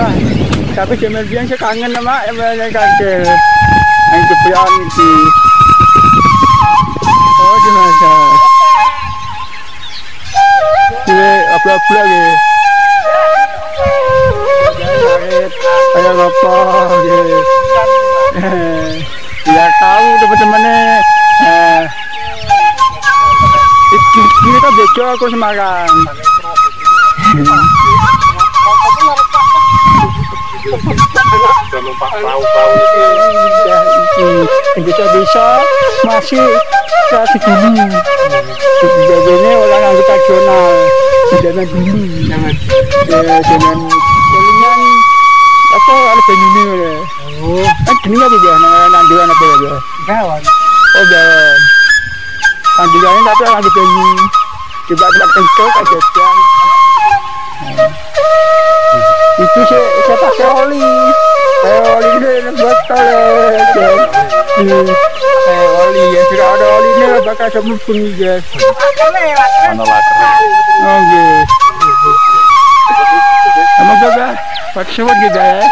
Bah, tapi zaman biang saya kangen sama yang kakek yang kepian itu. Oh, gimana? Ini apa lagi? Kayak apa? Ya tahu teman-temannya. Ini kan bejo aku Semarang. Bisa masih kreasi gini. Jadinya orang anggota nasional. Jangan dulu. Jangan jaringan apa ada penyuni ya. Oh, gini apa dia? Nanduan apa ya? Gawan. Oh gawan. Nanduan tapi ada penyuni. Coba kencok aja dia. Itu saya pakai oli ini botol oli ya sudah ada olinya bakal semupung guys. Mana laker? Oh guys. Sama juga pakai semut gitu ya.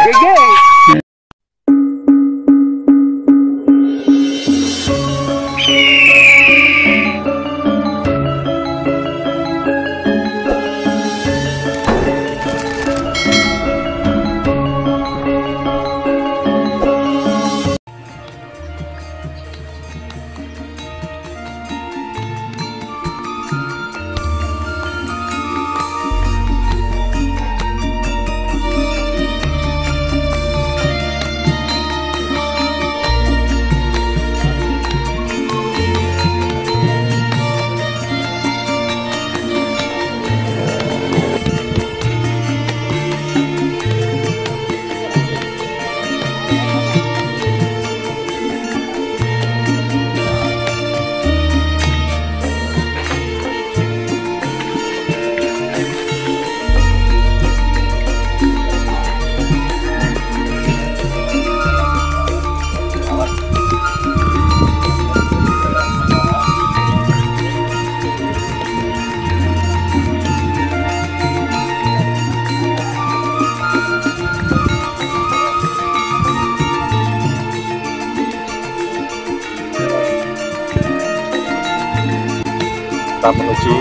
Kita menuju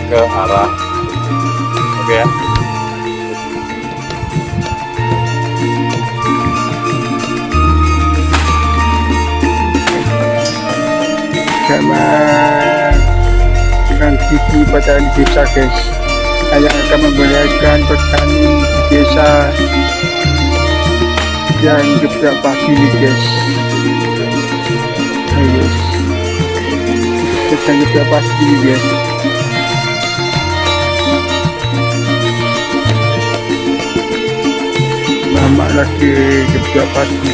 ke arah oke ya. Sama dengan gigi petani desa guys, saya akan memperlihatkan petani desa yang geblak pagi nih guys. Ayo kita geblak pagi nih guys. Mama lagi geblak pagi.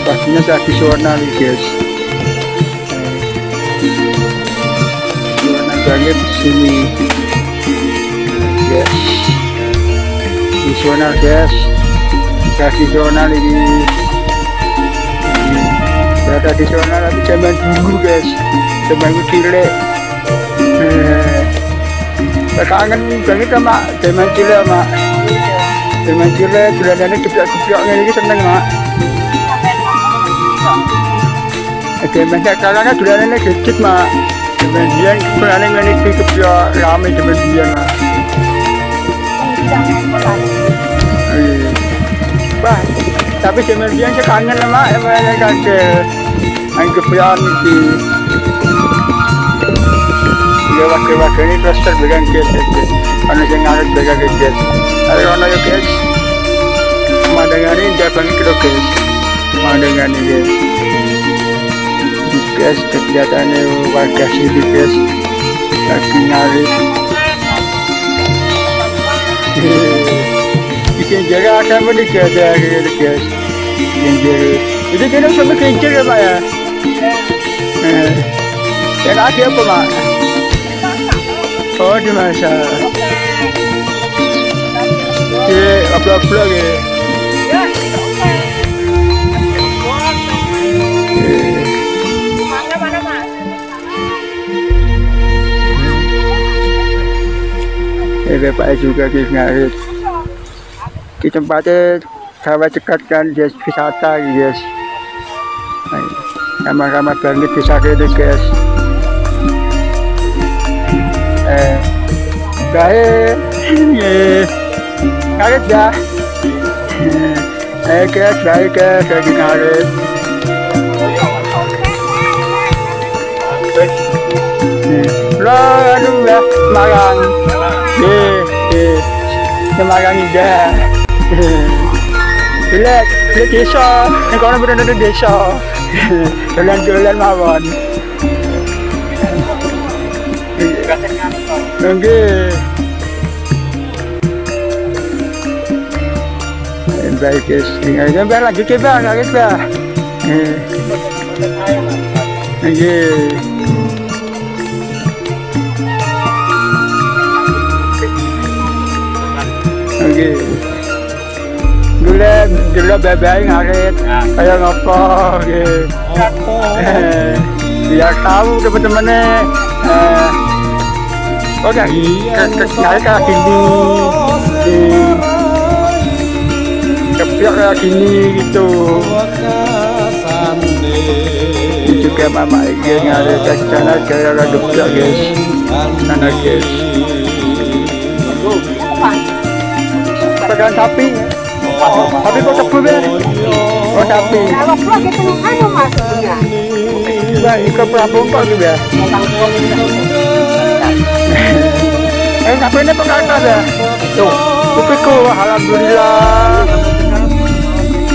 Pastinya tradisional nih guys. Warna banget sini guys. Tradisional guys. Tradisional ini. Tradisional tapi zaman dulu guys. Zaman cilik. Kangen banget sama zaman cilik mak. Zaman cilik dolanan geblak-geblaknya ini seneng mak. Banyak kalanya dolanan sedikit mak. Kemudian dolanan ini kebiak ramai kemudian mak. Bah, tapi kemudian saya kangen mak, emangnya kakek yang kebiak itu. Dia wakil-wakil ini terus terbegan guys. Karena saya ngaret began guys. Ayo anak yuk guys. Pemandangan ini indah banget guys. Pemandangan ini guys. Guys, kegiatannya warga sini guys lagi ngarit bikin jaga akan menikah akhirnya guys bikin jaga itu kena sama kencur ya pak ya yang ada apa mak? Oh dimasak apa-apa lagi Bapak juga di ngarit. Di tempatnya sawah dekat kan guys, wisata guys. Ramah-ramah banget desa itu guys. Baik, ngarit ya. Guys, baik guys, lagi ngarit. Lo aduh ya, Semarang. Semarang indah. Lihat desa, ini kono bener-bener desa. Jalan-jalan mawon. Nggih. Baik guys, gambar lagi ke bang, guys bang. Nggih. Oke. Dulu bebek ngarit, kayak ngopo, biar tahu teman-temannya. Oh ya, ngarit kayak gini, kepiak kayak gini gitu. Ini juga mama ini ngarit ke sana kayak kepiak guys, sana guys. Pegang sapi, tapi kok tebu be? Oh sapi. Kalau blok itu anu mas, Bah, ikut pelampung kok gitu ya? Sapi ini pengangkat ya? Tuh, kupiku, alhamdulillah.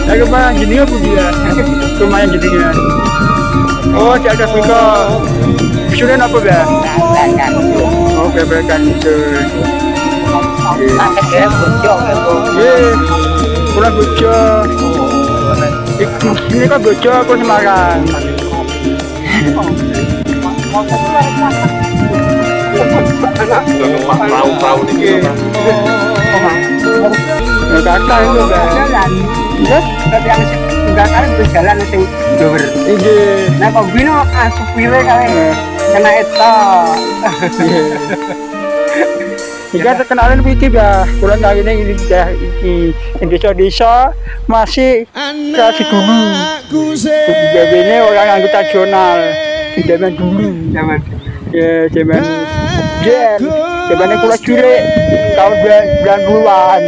Kemana gini apa dia? Lumayan jadinya. Oh, ada pika. Sudah apa ya? Oh, bebekan itu. Pulang bojo. Ini kan bojo aku Semarang. Perahu ini Kakak itu jalan. Tapi yang enggak kan berjalan sing dhuwur. Nah kok gini supire kali kena eta. Jika terkenalin pikir ya, bulan kali ini desa-desa masih kasih dulu. Jadi ini orang anggota nasional, zaman dulu, zaman zaman kuliah cilik tahun 90-an.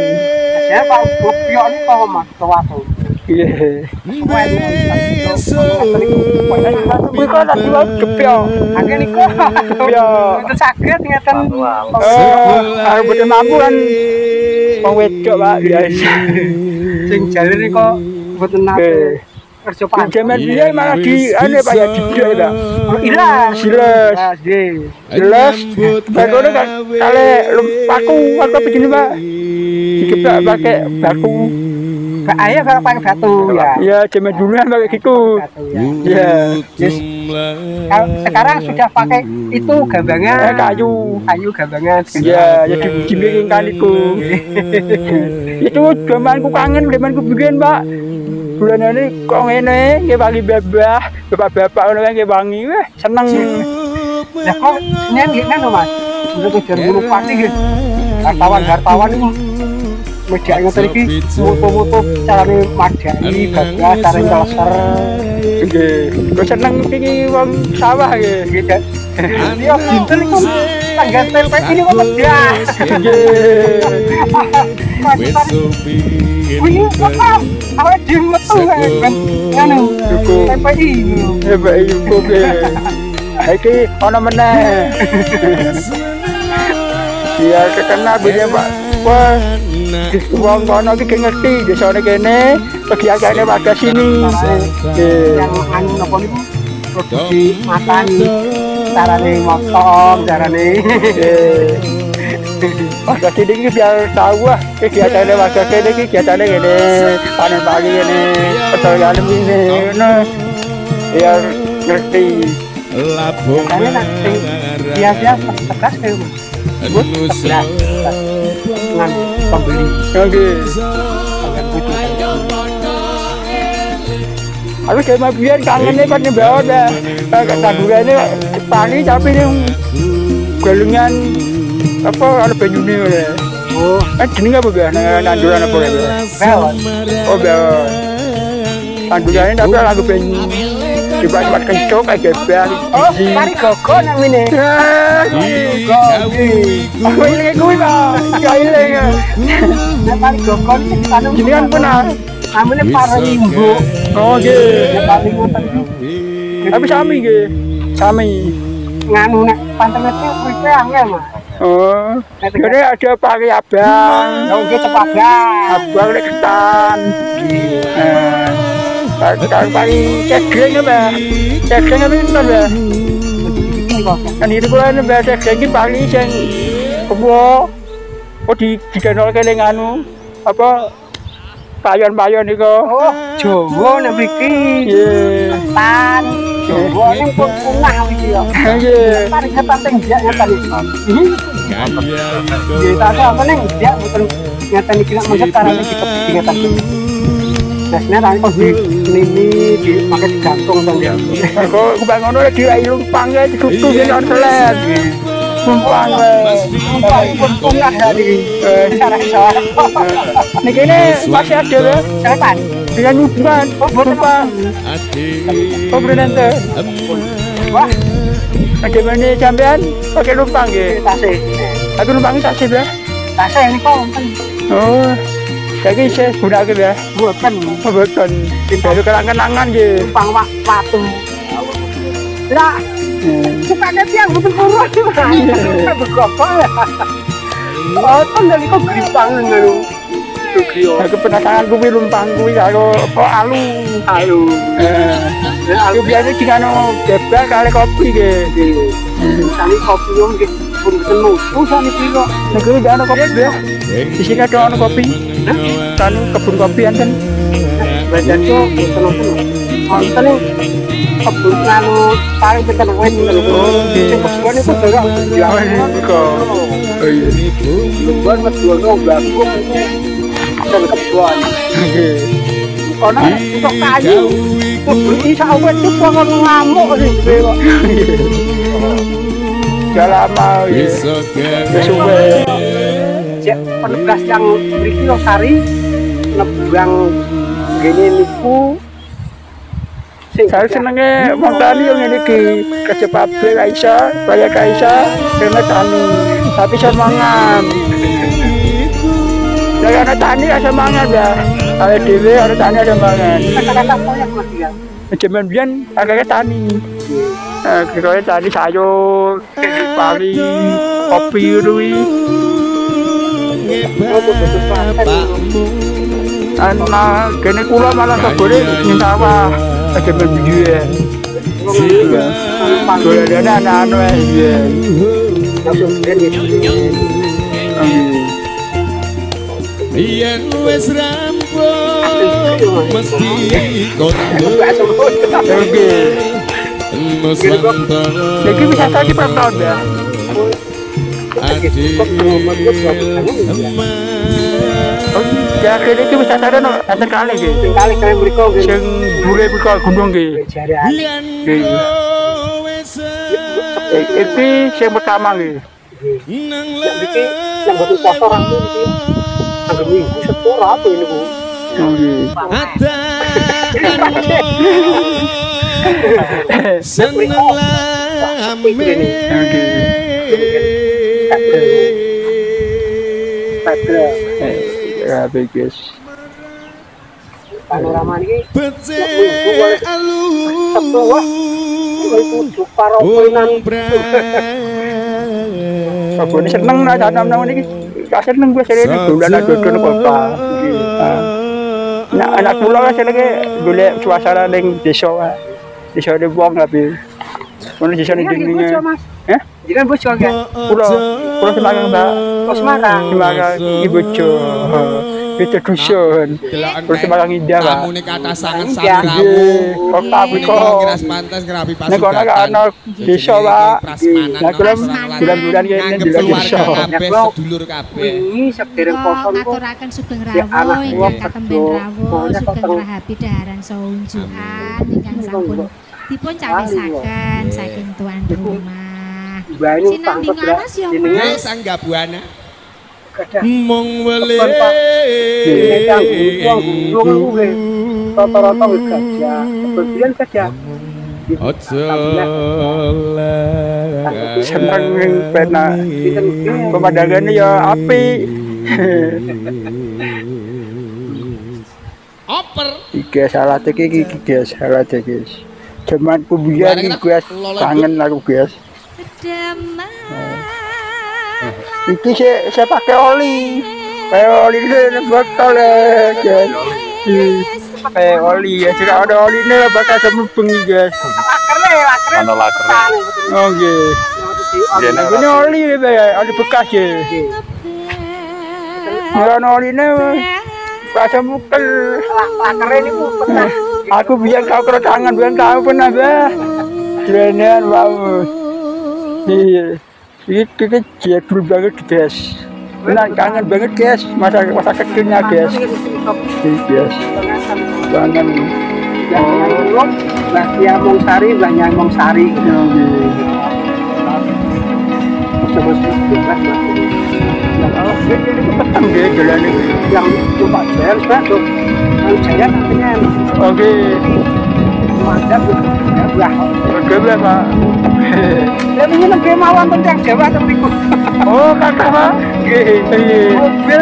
Saya Pak Kopiok ini kok mas kewatu. Iya. Kuwi kok tak jual Kopiok. Angge niku. Itu saged ngeten. Aku betul mampu kan. Wong wedok Pak biasa. Sing jalir iki kok mboten nate. Kerja panjang. Zaman biyen malah di ane Pak ya diblok ya. Ilang. Siles. Nggih. Jelas, bagus kan kalau paku begini Pak, kita pakai baku. Ayah kalau pakai batu ya. Ya zaman dulu kan pakai gitu. Ya. Yes. Sekarang sudah pakai itu gambangan. Kayu gambangan. Ya, jadi dibikin kan itu. Itu zamanku kangen, zamanku bikin Pak. Bulan ini kok ngene, nggih wangi babah, bapak-bapak ngono kan nggih wangi, weh seneng. Lah kok nyanyi kan Mas. Udah kejar bulu pati gitu. Hartawan itu media ngoten iki foto-foto carane madai bablas carane kleser. Nggih, kok seneng iki wong sawah nggih. Gitu. Dia pinter iku tangga tempe ini kok medah. Wih, apa? Awak dhewe metu kan. Anu, tempe iki. Tempe iki kok. Iki ana meneh. Iya, kenal beda Pak. Wah, wong kono iki ngerti desane kene, kegiatane warga sini. Yang anu napa niku produksi matani, carane motong, carane. Wah, jadi ini biar tahu lah kegiatannya warga kene, kegiatannya kene, panen pagi kene, betul galem ini, biar ngerti. Karena nanti biasa tegas kayak Mas. Tegas dengan pembeli. Oke. Aku sama biar kangennya pada bawa dah. Tandurannya pani tapi yang galungan apa ada banyune oleh. Oh, Kan jenenge apa ya? Nanduran apa ya? belon. Oh, belon. Nandurannya tapi lagu banyu. Dibuat kencok kayak gebel. Oh, kari gogo namanya. Aku ini kuwi Pak. Ya ile. Nah, kari gogo ini kita Jenengan pernah. namanya Parimbo. Oh, nggih. Parimbo tadi Tapi sami nggih. Sami. nganu nek pantemetnya kuwi angel Mas. Oh. Jadi ada pari abang. Ya nggih cepagan. Abang lek ketan. Kan pari cegreng apa? Cegreng apa itu ya? Iki kok. Kan itu kula nek cegreng iki pari sing kepo. Oh dikenal kene nganu apa payon-payon iku. Oh, Jawa nek mriki. Nggih. Tan. Jawa ning pun punah iki ya. Nggih. Tarik setan sing dia ngeten iki. Nggih, tak apa ning dia mboten ngeten iki nek mangkat karane dikepingatan. Biasanya kan kok ini dipakai digantung kan ya. Aku bangun udah dirai lumpang ya ditutup jadi orselet. Lumpang Lumpang pun punah hari cara-cara. Nih ini masih ada ya? Setan. Dengan hubungan lumpang. Oh berenante. Wah, Bagaimana sampean pakai lumpang ya? tasih. Tapi lumpangnya tak sih ya? Tasih ini kok kan Oh, jadi saya gunakan ya. buatan Betul. Dari kenangan ya. lumpang watu. Lah, cepatnya tiang betul turun. Bergokol ya. Oh, kan dari kok grimpang ngono. Aku penasaran kuwi lumpang kuwi karo apa alu. Ayo. Aku biasa dikano gebel kali kopi nggih. Sani kopi yo nggih pun ketemu. Sani piro? Negeri dia ada kopi ya. Di sini ada kopi. Kan kebun kopi enten. Badan yo tenang-tenang. Wonten kebun anu paling tekan kowe niku. Sing kebun iku dorong. Ya iku. Oh iya. Kebun medul kok bagus. Dan kebun. Nggih. Ono untuk kayu. Kebun iki sak awet itu kok ngamuk sing duwe kok. Sudah lama ya. Suwe. Cek penugas yang mriki Losari nebang ngene niku Saya senengnya montani yang ini di kerja pabrik Kaisa, bayar Kaisa, karena tani. Tapi semangat. Saya anak tani semangat ya. Kalau dewe ada tani semangat. kata-kata proyek Mas ya. Jaman biyen agaknya tani. Kira tani sayur, pari, kopi itu. Anak kene kula malah kebone ning sawah. Jaman biyen. Dolan anak-anak ya. Yen wis rampung mesti kondo Oke. Nuswantara Jadi bisa tadi per tahun ya. Ya kene iki wis ada no, enten kali iki. Kali kalian mriko nggih. Sing bure mriko gunung iki. Jaran. Iki sing pertama iki. Nek iki nek boten poso ra iki. Anggere minggu setor apa ini Bu? seneng lame Padha Ya bagus. panorama iki becik alu setua. Itu paropenan. Sabone seneng nek tanam-tanam iki. Gak seneng gue sering dolan dodol kota. Nah anak kula kan senenge golek suasana ning desa wae. Desa de wong tapi. Ono desa ning dindinge. Heh? Jangan bojo kan. Kula Semarang, Mbak. Kok Semarang. Semarang iki bojo. Itu dusun. Terus Semarang Indah, Pak. Tamune kata sangat Iya. samirawu Kok tapi kok. kira pantas ngerapi Nek kono gak ono desa, Pak. Nah, kula bulan-bulan kene di desa. kabeh sedulur kabeh Ini sedereng poso niku. aturaken sugeng Ya, anak rawuh kula ingkang katemben kerja. rawuh Pokoknya sugeng keteng. rahapi daharan saunjukan ingkang sampun dipun cawisaken saking tuan rumah Mbah ini pangkat jenenge Sangga Buana. gadah Mong wele. ini tanggung gulung kuwi rata-rata wis gajah kebetulan gajah Ojo Seneng pena. Pemandangannya ya api. Oper. Iki salate iki guys, salate guys. Jaman kubiyen iki guys, kangen aku guys. Iki saya pakai oli. Pakai oli ini botol ya guys. Pakai oli ya, jika ada oli ini bakal semubeng guys. lakere Ana laker. Oh nggih. Ini oli ya, oli bekas ya. Ini oli ini rasa mukel. lakere niku pernah Aku biar kau kena tangan, biar kau pernah bah. Kerenan bagus. Iya, ini kita jadul banget guys. Benar kangen banget guys, masa kecilnya guys. Iya guys, kangen. Mbah Nyamong Sari, Mbah Nyamong Sari. Ini petang dia jalan ini. Yang coba jalan tuh, jalan nantinya Oke, mantap tuh. Ya, oke berapa? dia minum kemauan tentang Jawa tembiku. Oh kata pak? Iya. Mobil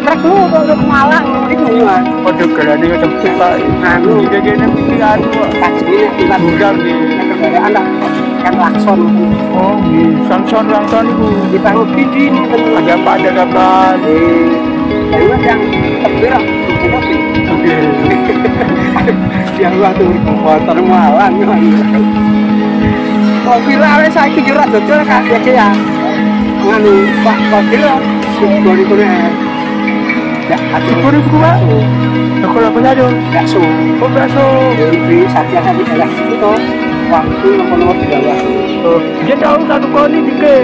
truk lu kalau Malang itu gimana? Waduh jalan ini sempit pak. Anu, Ini kayaknya pikiran tajilnya kita mudah nih. kendaraan lah kan lakson. Oh, langson itu. Kita lebih di ini Ada apa ada kabar? Lewat yang tebir, Oke. yang waktu motor Malang. Mobil awalnya saya kira dodol kan biasa ya. Nganu Pak mobil sebori kone. Ya, hati Kurang gua. Kalau apa saja? bakso. Oh bakso. Di Satya Sari daerah itu waktu nomor 3. Oh, dia tahu satu kali dike.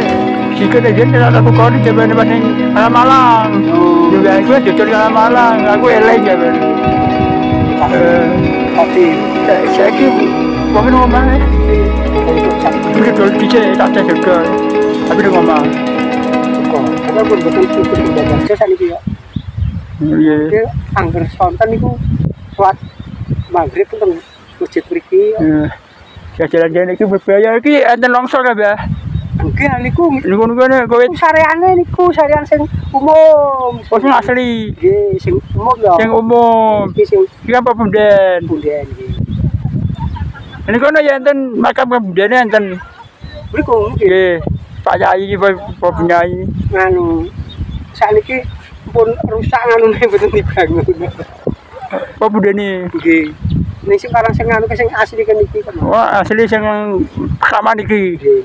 Jika dia tahu satu kali coba nih bahasa Malang. Juga aku jujur sama Malang. Aku eleng ya ben. Tapi Saya kira mungkin ngomong. Bisa dulu bisa tak ada juga. Tapi dia ngomong. karena pun betul itu baca saya nih ya. Iya. Ke angger sonten niku sholat maghrib teng masjid mriki. Ya jalan-jalan itu berbahaya. Ini enten longsor kan ya? Nggih niku Nunggu-nunggu kowe. sareane niku sarean sing umum. Oh, sing asli. Nggih, sing umum lho. Yang umum. Iki sing Iki apa punden? punden nggih. Ini kono ya enten makam pundene enten. Mriku nggih Nggih. Pak Yai Pak Nyai. nganu sakniki pun rusak nganune mboten dibangun. Pak pundene. Nggih. Ning sekarang sing nganu sing asli kan iki kan. Wah, asli sing pertama niki. Nggih.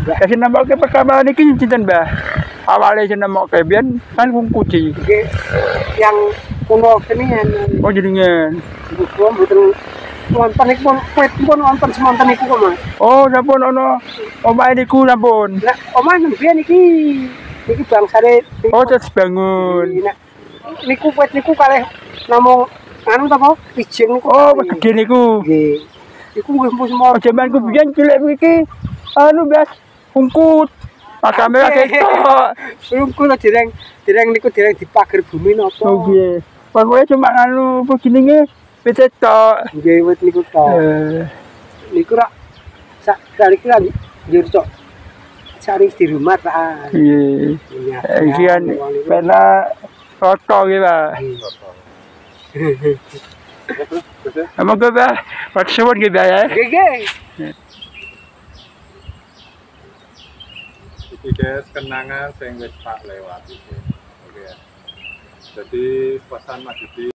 Kasih nama ke pertama niki cinten Mbah. Awalnya jeneng mau kebian kan kunci. Nggih. Yang kuno kenian. Oh jenengan. Kulo mboten wonten niku pun wonten semonten niku kok Mas. Oh, sampun ono omahe niku sampun. Nah, omah mbiyen iki bangsane Oh, terus bangun. Nah, niku wit niku kalih namung anu ta apa? Ijing niku. Oh, gede niku. Nggih. Iku nggih mpun Oh, jamanku biyen cilik iki anu Mas, ungkut. Makame ketok. Rungku dereng niku dereng dipager bumi napa. Oh, nggih. Pokoke cuma anu begini wis tok. Nggih wit niku tok. Niku rak sak kali iki lagi njur cok. Sari di rumah ta. Iya. Iki kan pena foto iki, Pak. Emang gue Pak, maksudnya gitu ya? Nggih. Iki guys kenangan sing wis Pak lewat iki. Oke ya. Jadi pesan Mas Didi